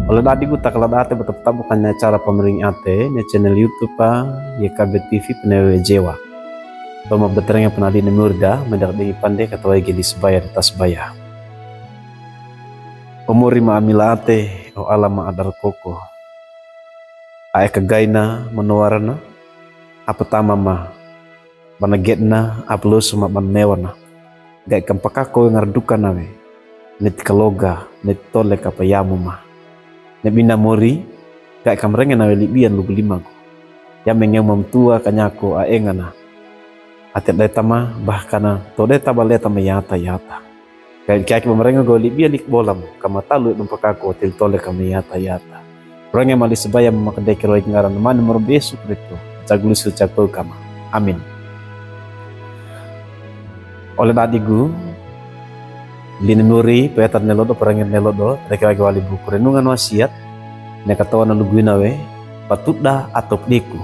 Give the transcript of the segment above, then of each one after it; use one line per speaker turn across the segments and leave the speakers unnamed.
Oleh tadi gue tak ate tetap bukannya cara pemering ate di channel YouTube YKB TV penewe Jewa. Toma beternya penali nemurda mendak di pandai kata wai gelis bayar tas bayar. Pemuri ma amila ate o alama adar koko. Ae kagaina menuarana apa tama ma banagetna aplo suma ban mewana. Gai kampakako ngarduka nawe. Net kaloga net tolek apa yamu ma. Nebina mori gai kamrenga nawe libian lugu limago. Ya mengeu mamtua kanyako aengana. Atet deta ma bahkana to deta baleta mayata yata. Gai kaki pemrenga go libia lik bolam kamatalu numpakako til tolek yata yata. Rangnya mali sebaya memakadai kero ngaran man merbesu kreto. Cagulusu cakpo kama. Amin. Oleh tadigu linemuri petan nelodo perangen nelodo mereka lagi wali buku renungan wasiat nekatawa na luguina we patutda atau pediku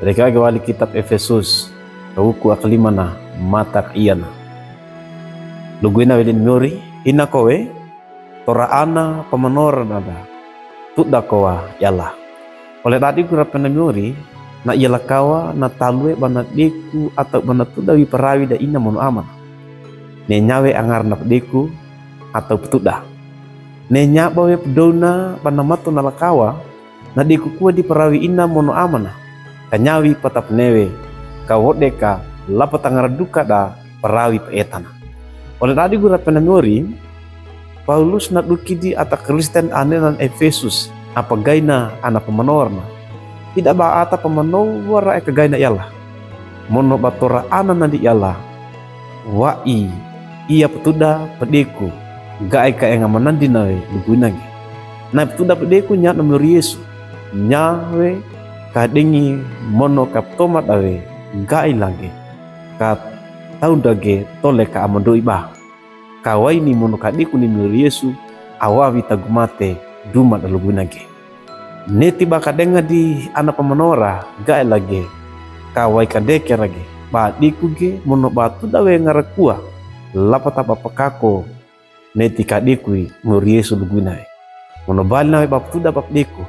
mereka lagi wali kitab Efesus buku akalimana matak iyana luguina we linemuri ina kowe tora ana pamanoran ada tutda kowa yala oleh tadi gura penemuri na yala kawa na talwe banat deku atau banat tutda wi perawi da ina mono aman nenyawe angar na pedeku atau petudah nenya bawe pedona panamatu nalakawa na deku kuwa di perawi ina mono amana kanyawi patap newe kawodeka lapat angar duka da perawi peetana oleh tadi gura penamori Paulus na dukidi ata Kristen anenan Efesus apa gaina ana pemanorna tidak ba ata pemanowara gaina yala mono batora ana nadi yala wai ia petuda pedeku gai ka yang amanandi nawe lugunagi na petuda pedeku nya nomor Yesu nyawe kadengi mono kaptomat awe gai lagi ka tau dage tole ka amando iba kawai ni mono kadeku ni nomor Yesu awawi tagumate duma dalugunagi neti baka denga di anak pemanora gai lagi kawai kadeke lagi ba diku ge mono batu dawe ngarakua lapata papakako neti kadikui nguri Yesu lugunai mono bali nawe bap tuda bap diku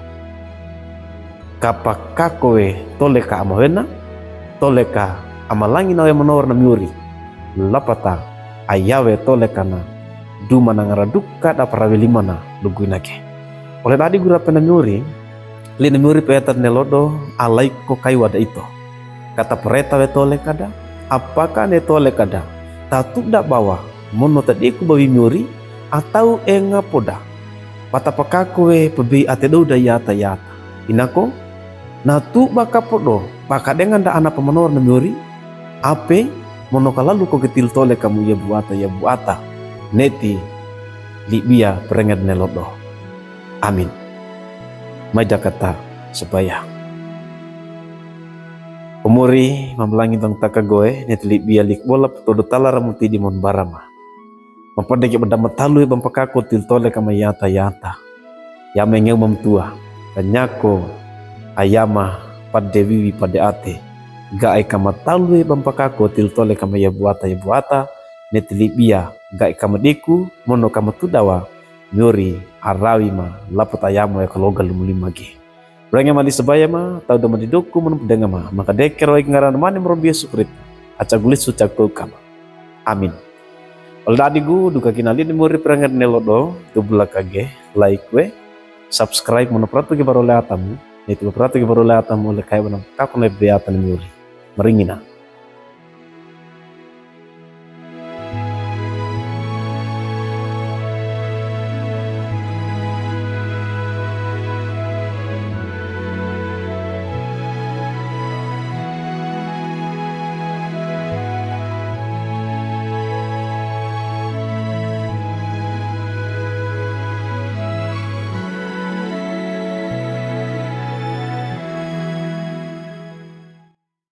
kapakako we toleka amawena toleka amalangi nawe menor na miuri lapata ayawe toleka na duma na ngaraduka da parawe limana lugunake oleh tadi gura pena miuri lina miuri peetan nelodo alai ko kaiwada ito kata pereta we tolekada apakah ne tolekada tatu dak bawa mono tadiku bawi miuri atau enga poda patapakaku we pebi atedo da yata yata inako natu baka podo baka dengan da anak pemenor na miuri ape mono kalalu ko ketil tole kamu ya buata neti libia perengat nelodo amin maja kata supaya umuri mamlangi tang takagoe netli bialik bola todo talara muti di mon barama mampadeke berdama talu bampakako til tole kama yata yata ya mengeu mamtua kanyako ayama padewi pade ate gae kama talu bampakako til tole kama ya buata netli bia gae kama deku mono kama tudawa nyori arawi ma lapot ayamo ya kaloga lumulimagi Rangnya mali sebaya ma tau dama di doku menurut denga ma maka deker wai ngaran mani merobia sukrit aca gulis sucak kama amin ol dadigu duka kinali ni muri perangat nelodo tubula kage like we subscribe mono pratu ke baru leatamu itu pratu ke baru leatamu le kai banam kakune beata ni muri meringina